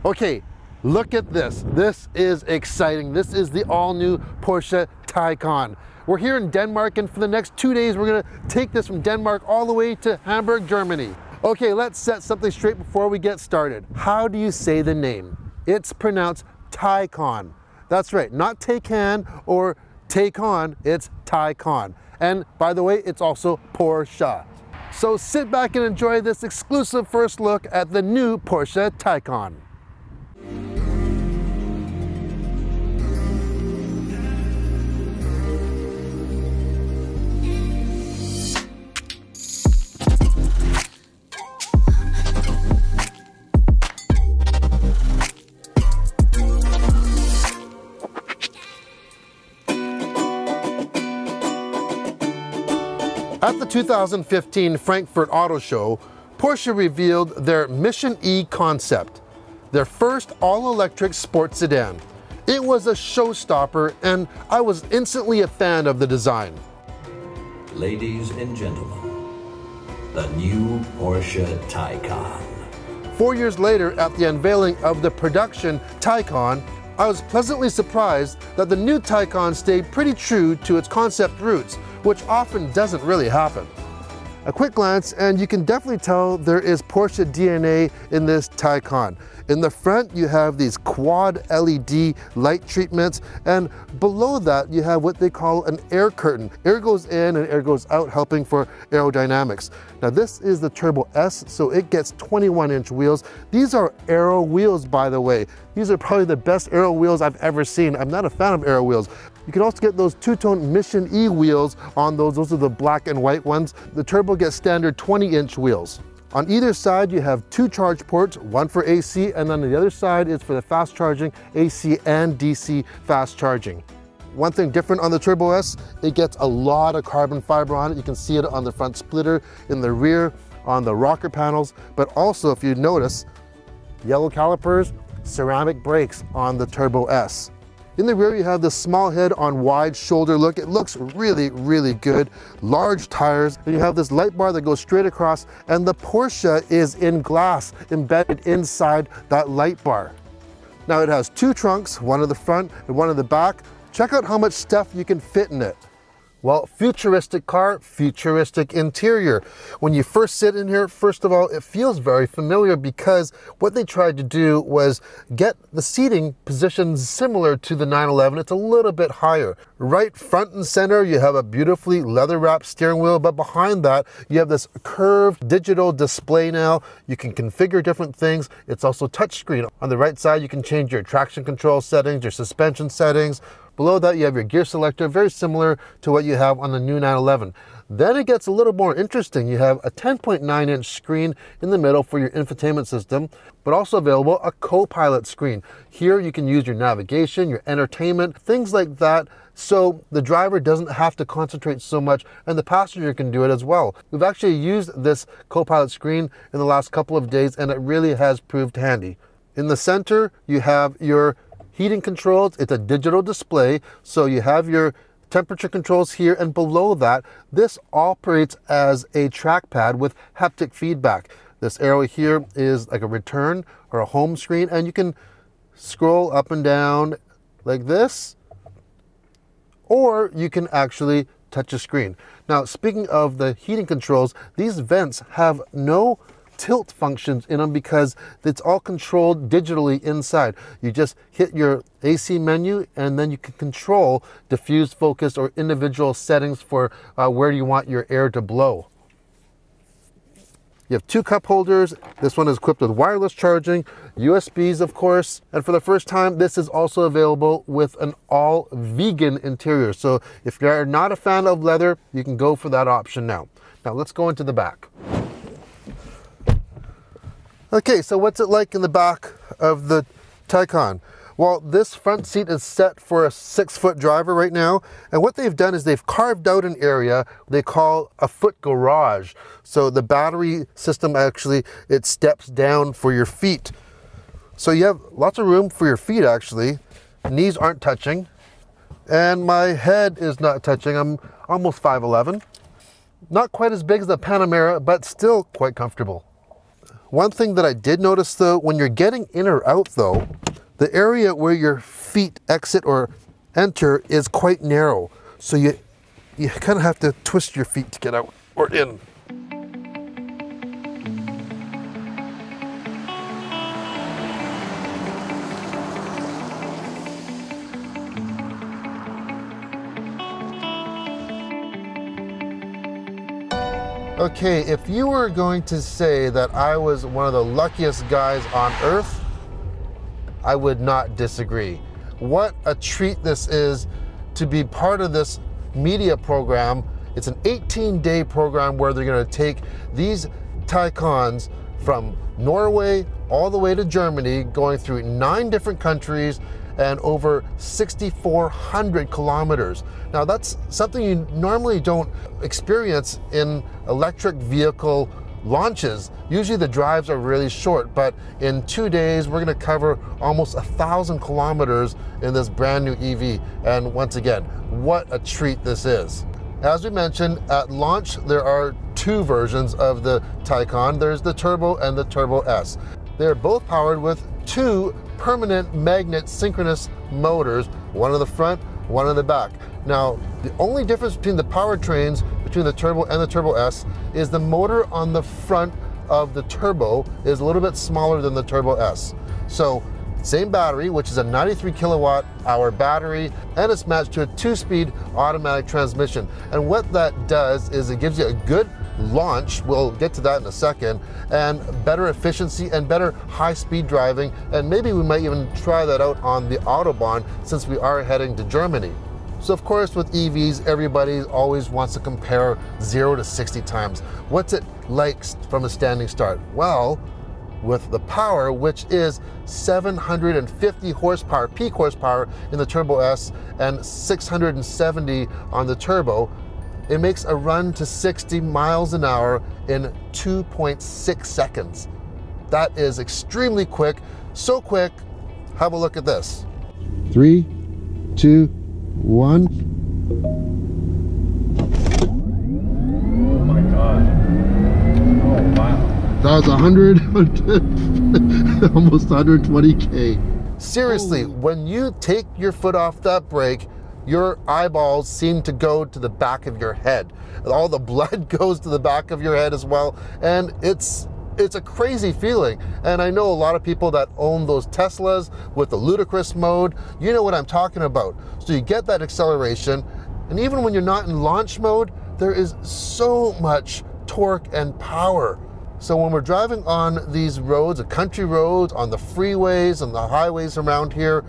Okay, look at this. This is exciting. This is the all-new Porsche Taycan. We're here in Denmark, and for the next 2 days, we're gonna take this from Denmark all the way to Hamburg, Germany. Okay, let's set something straight before we get started. How do you say the name? It's pronounced Taycan. That's right, not Taycan or Taycan, it's Taycan. And by the way, it's also Porsche. So sit back and enjoy this exclusive first look at the new Porsche Taycan. At the 2015 Frankfurt Auto Show, Porsche revealed their Mission E concept, their first all-electric sports sedan. It was a showstopper, and I was instantly a fan of the design. Ladies and gentlemen, the new Porsche Taycan. 4 years later, at the unveiling of the production Taycan, I was pleasantly surprised that the new Taycan stayed pretty true to its concept roots, which often doesn't really happen. A quick glance and you can definitely tell there is Porsche DNA in this Taycan. In the front you have these quad LED light treatments, and below that you have what they call an air curtain. Air goes in and air goes out, helping for aerodynamics. Now this is the Turbo S, so it gets 21-inch wheels. These are aero wheels, by the way. These are probably the best aero wheels I've ever seen. I'm not a fan of aero wheels. You can also get those two-tone Mission E wheels on those. Those are the black and white ones. The Turbo gets standard 20-inch wheels. On either side, you have two charge ports, one for AC, and then the other side is for the fast charging, AC and DC fast charging. One thing different on the Turbo S, it gets a lot of carbon fiber on it. You can see it on the front splitter, in the rear, on the rocker panels, but also if you notice, yellow calipers, ceramic brakes on the Turbo S. In the rear, you have this small head on wide shoulder look. It looks really, really good. Large tires, and you have this light bar that goes straight across, and the Porsche is in glass embedded inside that light bar. Now it has two trunks, one in the front and one in the back. Check out how much stuff you can fit in it. Well, futuristic car, futuristic interior. When you first sit in here, first of all, it feels very familiar because what they tried to do was get the seating positioned similar to the 911. It's a little bit higher. Right front and center, you have a beautifully leather-wrapped steering wheel, but behind that, you have this curved digital display now. You can configure different things. It's also touchscreen. On the right side, you can change your traction control settings, your suspension settings. Below that, you have your gear selector, very similar to what you have on the new 911. Then it gets a little more interesting. You have a 10.9-inch screen in the middle for your infotainment system, but also available a co-pilot screen. Here you can use your navigation, your entertainment, things like that, so the driver doesn't have to concentrate so much, and the passenger can do it as well. We've actually used this co-pilot screen in the last couple of days, and it really has proved handy. In the center, you have your heating controls. It's a digital display, so you have your temperature controls here, and below that, this operates as a trackpad with haptic feedback. This arrow here is like a return or a home screen, and you can scroll up and down like this, or you can actually touch a screen. Now, speaking of the heating controls, these vents have no tilt functions in them because it's all controlled digitally inside. You just hit your AC menu and then you can control diffuse, focus, or individual settings for where you want your air to blow. You have two cup holders. This one is equipped with wireless charging, USBs of course, and for the first time this is also available with an all vegan interior. So if you're not a fan of leather, you can go for that option now. Now let's go into the back. Okay, so what's it like in the back of the Taycan? Well, this front seat is set for a 6-foot driver right now, and what they've done is they've carved out an area they call a foot garage. So the battery system actually, it steps down for your feet. So you have lots of room for your feet actually. Knees aren't touching, and my head is not touching. I'm almost 5'11". Not quite as big as the Panamera, but still quite comfortable. One thing that I did notice though, when you're getting in or out though, the area where your feet exit or enter is quite narrow. So you kind of have to twist your feet to get out or in. Okay, if you were going to say that I was one of the luckiest guys on earth, I would not disagree. What a treat this is to be part of this media program. It's an 18-day program where they're going to take these Taycans from Norway all the way to Germany, going through 9 different countries and over 6,400 kilometers. Now that's something you normally don't experience in electric vehicle launches. Usually the drives are really short, but in 2 days we're going to cover almost 1,000 kilometers in this brand new EV. And once again, what a treat this is. As we mentioned, at launch there are 2 versions of the Taycan. There's the Turbo and the Turbo S. They're both powered with 2 permanent magnet synchronous motors, one in the front, one in the back. Now, the only difference between the powertrains between the Turbo and the Turbo S is the motor on the front of the Turbo is a little bit smaller than the Turbo S. So, same battery, which is a 93 kilowatt hour battery, and it's matched to a 2-speed automatic transmission. And what that does is it gives you a good launch, we'll get to that in a second, and better efficiency and better high-speed driving, and maybe we might even try that out on the Autobahn since we are heading to Germany. So of course with EVs, everybody always wants to compare 0 to 60 times. What's it like from a standing start? Well, with the power, which is 750 horsepower, peak horsepower in the Turbo S and 670 on the Turbo, it makes a run to 60 miles an hour in 2.6 seconds. That is extremely quick, so quick. Have a look at this. 3, 2, 1. Oh my God. Oh wow. That was 100, almost 120K. Seriously, when you take your foot off that brake, your eyeballs seem to go to the back of your head. All the blood goes to the back of your head as well, and it's a crazy feeling. And I know a lot of people that own those Teslas with the ludicrous mode. You know what I'm talking about. So you get that acceleration, and even when you're not in launch mode, there is so much torque and power. So when we're driving on these roads, the country roads, on the freeways, and the highways around here,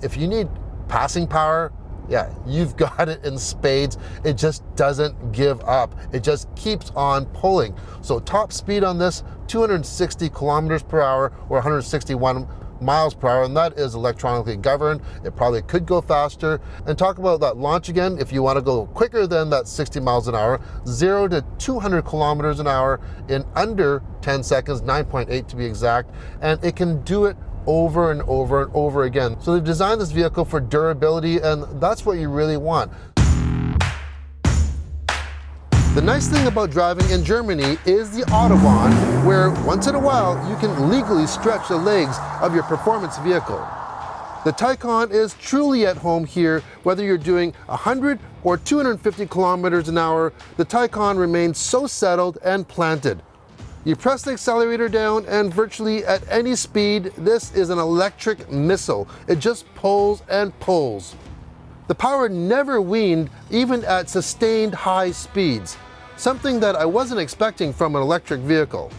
if you need passing power, yeah, you've got it in spades. It just doesn't give up. It just keeps on pulling. So top speed on this, 260 kilometers per hour or 161 miles per hour, and that is electronically governed. It probably could go faster. And talk about that launch again, if you want to go quicker than that 60 miles an hour, 0 to 200 kilometers an hour in under 10 seconds, 9.8 to be exact, and it can do it over and over and over again. So they've designed this vehicle for durability, and that's what you really want. The nice thing about driving in Germany is the Autobahn, where once in a while you can legally stretch the legs of your performance vehicle. The Taycan is truly at home here, whether you're doing 100 or 250 kilometers an hour, the Taycan remains so settled and planted. You press the accelerator down and virtually at any speed, this is an electric missile. It just pulls and pulls. The power never weaned even at sustained high speeds, something that I wasn't expecting from an electric vehicle.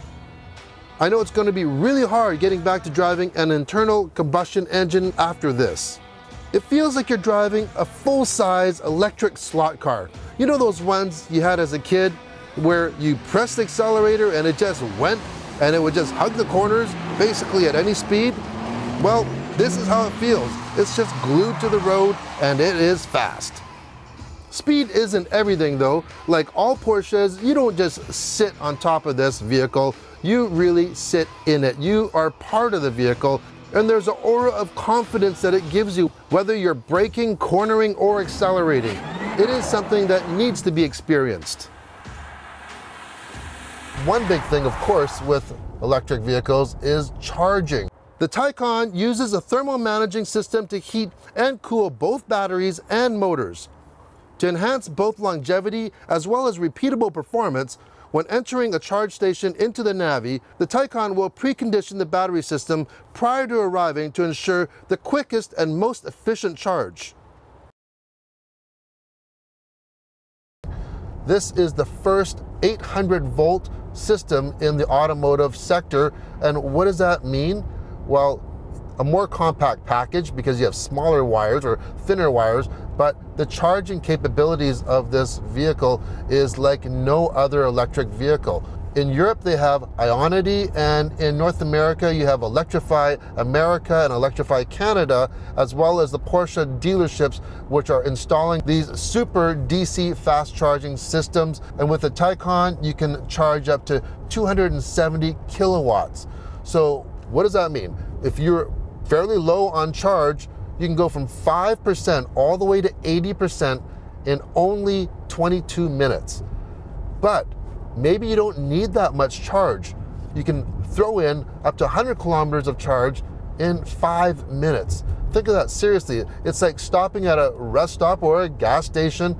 I know it's going to be really hard getting back to driving an internal combustion engine after this. It feels like you're driving a full-size electric slot car. You know those ones you had as a kid, where you press the accelerator and it just went and it would just hug the corners basically at any speed? Well, this is how it feels. It's just glued to the road and it is fast. Speed isn't everything though. Like all Porsches, you don't just sit on top of this vehicle, you really sit in it. You are part of the vehicle, and there's an aura of confidence that it gives you, whether you're braking, cornering, or accelerating. It is something that needs to be experienced. One big thing, of course, with electric vehicles is charging. The Taycan uses a thermal managing system to heat and cool both batteries and motors. To enhance both longevity as well as repeatable performance, when entering a charge station into the Navi, the Taycan will precondition the battery system prior to arriving to ensure the quickest and most efficient charge. This is the first 800-volt system in the automotive sector, and what does that mean? Well, a more compact package because you have smaller wires or thinner wires, but the charging capabilities of this vehicle is like no other electric vehicle. In Europe, they have Ionity, and in North America, you have Electrify America and Electrify Canada, as well as the Porsche dealerships, which are installing these super DC fast charging systems. And with the Taycan, you can charge up to 270 kilowatts. So what does that mean? If you're fairly low on charge, you can go from 5% all the way to 80% in only 22 minutes. But maybe you don't need that much charge. You can throw in up to 100 kilometers of charge in 5 minutes. Think of that seriously. It's like stopping at a rest stop or a gas station,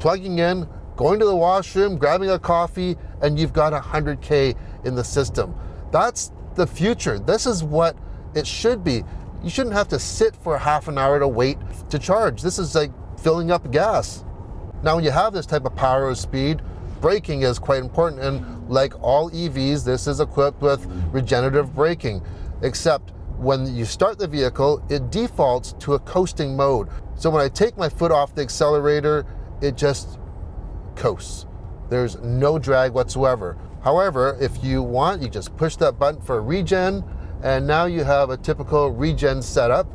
plugging in, going to the washroom, grabbing a coffee, and you've got 100K in the system. That's the future. This is what it should be. You shouldn't have to sit for half an hour to wait to charge. This is like filling up gas. Now, when you have this type of power or speed, braking is quite important, and like all EVs, this is equipped with regenerative braking, except when you start the vehicle, it defaults to a coasting mode. So when I take my foot off the accelerator, it just coasts. There's no drag whatsoever. However, if you want, you just push that button for regen, and now you have a typical regen setup.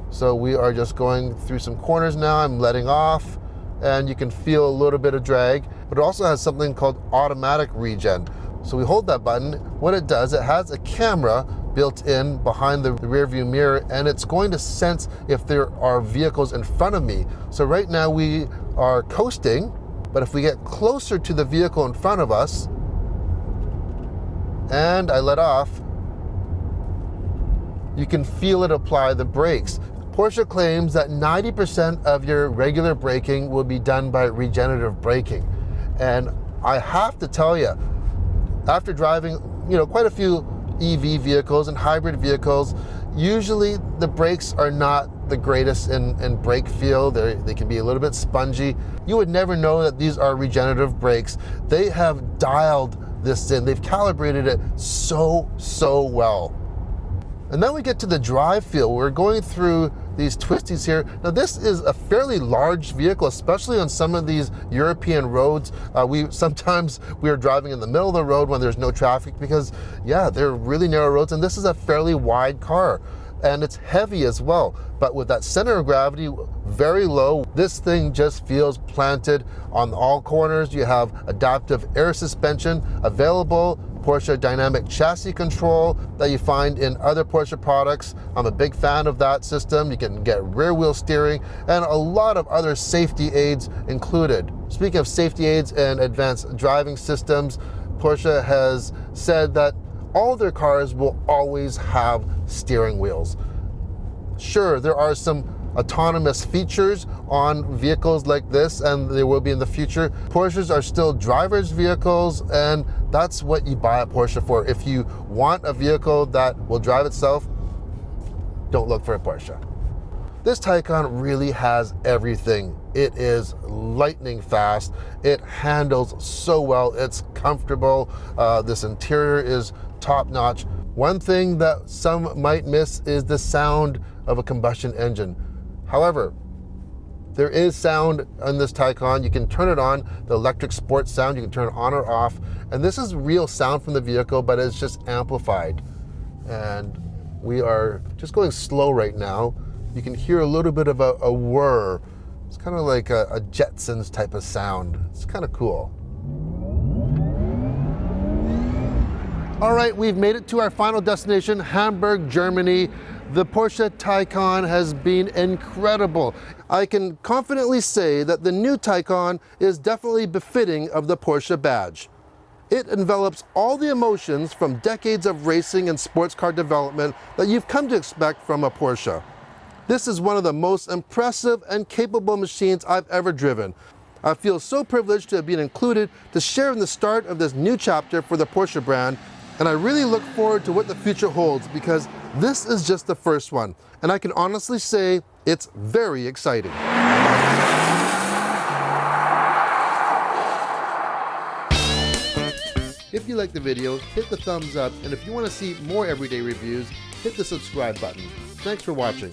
So we are just going through some corners now. I'm letting off, and you can feel a little bit of drag, but it also has something called automatic regen. So we hold that button. What it does, it has a camera built in behind the rear view mirror, and it's going to sense if there are vehicles in front of me. So right now we are coasting, but if we get closer to the vehicle in front of us, and I let off, you can feel it apply the brakes. Porsche claims that 90% of your regular braking will be done by regenerative braking. And I have to tell you, after driving, quite a few EV vehicles and hybrid vehicles, usually the brakes are not the greatest in brake feel. They can be a little bit spongy. You would never know that these are regenerative brakes. They have dialed this in. They've calibrated it so well. And then we get to the drive feel. We're going through these twisties here. Now this is a fairly large vehicle, especially on some of these European roads. Sometimes we are driving in the middle of the road when there's no traffic because, yeah, they're really narrow roads, and this is a fairly wide car. And it's heavy as well. But with that center of gravity very low, this thing just feels planted on all corners. You have adaptive air suspension available, Porsche dynamic chassis control that you find in other Porsche products. I'm a big fan of that system. You can get rear wheel steering and a lot of other safety aids included. Speaking of safety aids and advanced driving systems, Porsche has said that all their cars will always have steering wheels. Sure, there are some autonomous features on vehicles like this, and there will be in the future. Porsches are still driver's vehicles, and that's what you buy a Porsche for. If you want a vehicle that will drive itself, don't look for a Porsche. This Taycan really has everything. It is lightning fast. It handles so well. It's comfortable. This interior is top-notch. One thing that some might miss is the sound of a combustion engine. However, there is sound on this Taycan. You can turn it on, the electric sports sound, you can turn it on or off. And this is real sound from the vehicle, but it's just amplified. And we are just going slow right now. You can hear a little bit of a whir. It's kind of like a Jetsons type of sound. It's kind of cool. All right, we've made it to our final destination, Hamburg, Germany. The Porsche Taycan has been incredible. I can confidently say that the new Taycan is definitely befitting of the Porsche badge. It envelops all the emotions from decades of racing and sports car development that you've come to expect from a Porsche. This is one of the most impressive and capable machines I've ever driven. I feel so privileged to have been included to share in the start of this new chapter for the Porsche brand, and I really look forward to what the future holds because this is just the first one, and I can honestly say it's very exciting. If you like the video, hit the thumbs up, and if you want to see more everyday reviews, hit the subscribe button. Thanks for watching.